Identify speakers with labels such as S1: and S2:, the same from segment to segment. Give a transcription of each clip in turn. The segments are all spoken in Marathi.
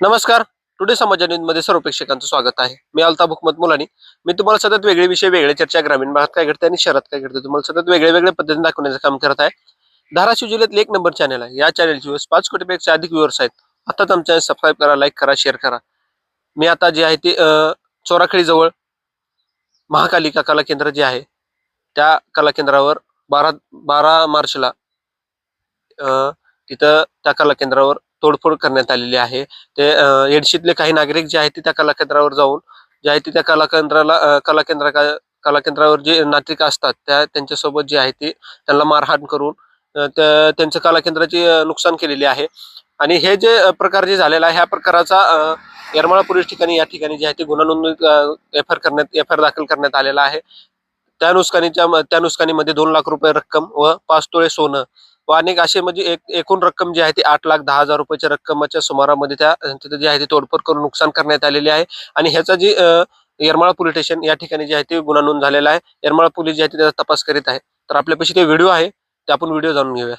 S1: नमस्कार. टुडे समाचार न्यूजमध्ये सर्व प्रेक्षकांचं स्वागत आहे. मी अल्ताफ हुकमत मुलानी. मी तुम्हाला सतत वेगळे विषय, वेगळे चर्चा, ग्रामीण भागात काय घडते आणि शहरात काय घडते तुम्हाला सतत वेगळ्या पद्धतीने दाखवण्याचं काम करत आहे. धाराशिव जिल्ह्यातील एक नंबर चॅनल आहे. या चॅनलचे व्ह्यूअर्स 5 कोटीपेक्षा अधिक व्ह्यूअर्स आहेत. आताच आमच्या चॅनल सबस्क्राईब करा, लाईक करा, शेअर करा. मी आता जे आहे ते चोराखळी जवळ महाकालिका कला केंद्र जे आहे त्या कला केंद्रावर 12 मार्चला तिथं त्या कला केंद्रावर तोडफोड करण्यात आलेली आहे. ते येडशीतले काही नागरिक जे आहेत ते त्या कला केंद्रावर जाऊन जे आहे ते त्या कला केंद्रावर जे नागरिक असतात त्यांच्यासोबत जे आहे ते त्यांना मारहाण करून त्यांचं कला केंद्राची नुकसान केलेली आहे. आणि हे जे प्रकार जे झालेला आहे ह्या प्रकाराचा येरमाळा पोलीस ठिकाणी या ठिकाणी जे आहे ते गुन्हा नोंदणी एफ आर दाखल करण्यात आलेला आहे. त्या नुकसानीमध्ये 2 लाख रुपये रक्कम व 5 तोळे सोनं व अनेक असे म्हणजे एकूण रक्कम जी आहे ती 8,10,000 रुपयाच्या रक्कमच्या सुमारामध्ये तिथे जे आहे ती तोडफोड करून नुकसान करण्यात आलेले आहे. आणि ह्याचा जी येरमाळा पोलीस स्टेशन या ठिकाणी जे आहे ते गुन्हा नोंद झालेला आहे. येरमाळा पोलीस जे आहे ते त्याचा तपास करीत आहे. तर आपल्यापाशी ते व्हिडिओ आहे, ते आपण व्हिडिओ जाणून घेऊया.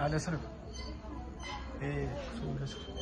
S2: आले सर हे सोडलं सर.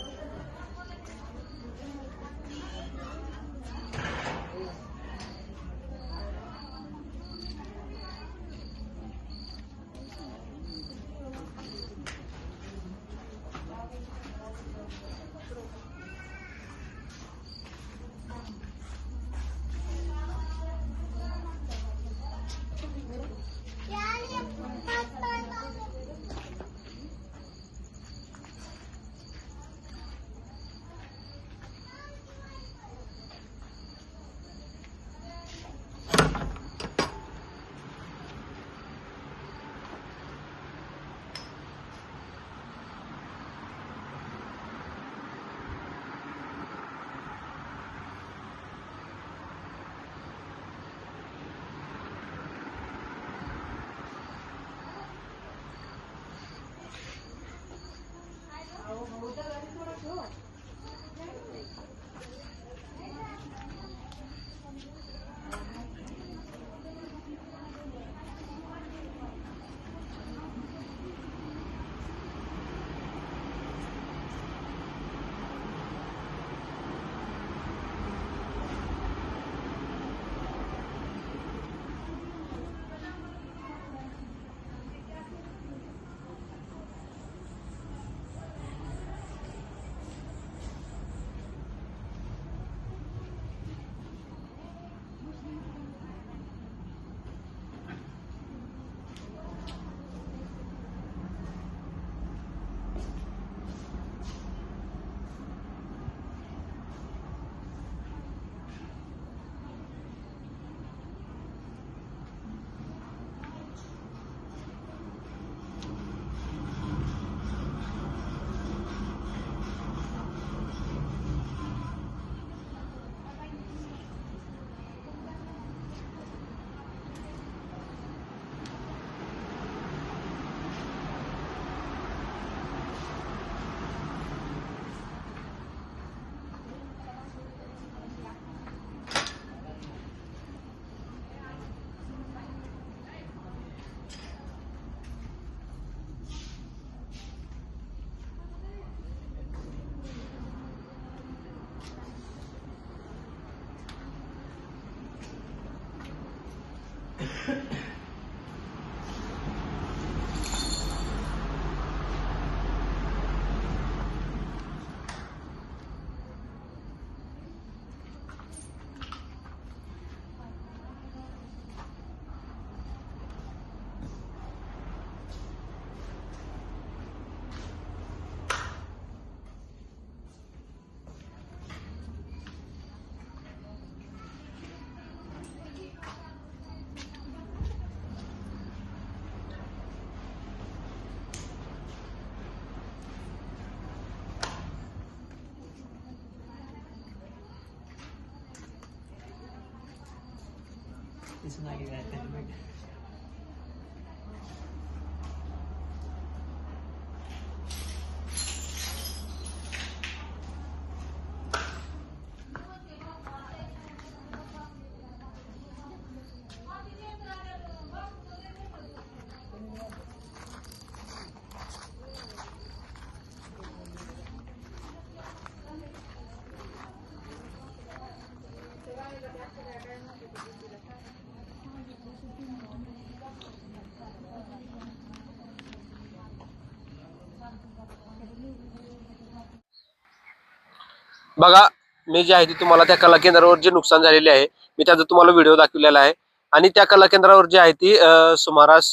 S1: बघा, मी जे आहे ते तुम्हाला त्या कला केंद्रावर जे नुकसान झालेले आहे मी त्याचा तुम्हाला व्हिडिओ दाखवलेला आहे. आणि त्या कला केंद्रावर जी आहे ती सुमारास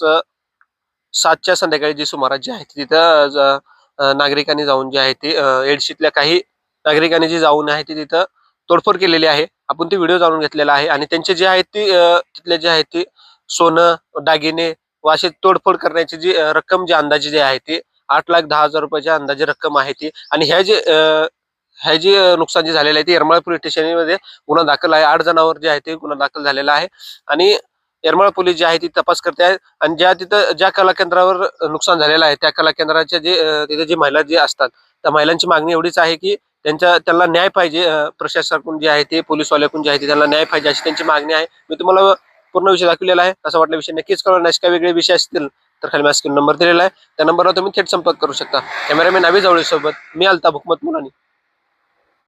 S1: 7च्या संध्याकाळी जी सुमारास जी आहे तिथं नागरिकांनी जाऊन जे आहे ती एडशीतल्या काही नागरिकांनी जी जाऊन आहे ती तिथं तोडफोड केलेली आहे. आपण ती व्हिडिओ जाणून घेतलेला आहे. आणि त्यांचे जे आहे ती तिथले जे आहे ती सोनं, दागिने व अशी तोडफोड करण्याची जी रक्कम जी अंदाजे जी आहे ती 8,10,000 रुपयाच्या अंदाजे रक्कम आहे ती. आणि ह्या जे नुकसान जे झालेलं आहे ते येरमाळा पोलीस स्टेशनमध्ये गुन्हा दाखल आहे. 8 जणांवर जे आहे ते गुन्हा दाखल झालेला आहे. आणि येरमाळा पोलीस जे आहे ती तपास करते आहे. आणि ज्या कला केंद्रावर नुकसान झालेलं आहे त्या कला केंद्राच्या तिथे जे महिला जे असतात त्या महिलांची मागणी एवढीच आहे की त्यांना न्याय पाहिजे. प्रशासनाकडून जे आहे ते पोलीसवाल्याकडून जे आहे ते त्यांना न्याय पाहिजे अशी त्यांची मागणी आहे. मी तुम्हाला पूर्ण विषय दाखवलेला आहे. असं वाटलं विषय नक्कीच कळवा. काही वेगळे विषय असतील तर खाली माझा स्क्रीन नंबर दिलेला आहे, त्या नंबरवर तुम्ही थेट संपर्क करू शकता. कॅमेरामॅन अभि जवळे सोबत मी अल्ताफ हुकमत मुलानी.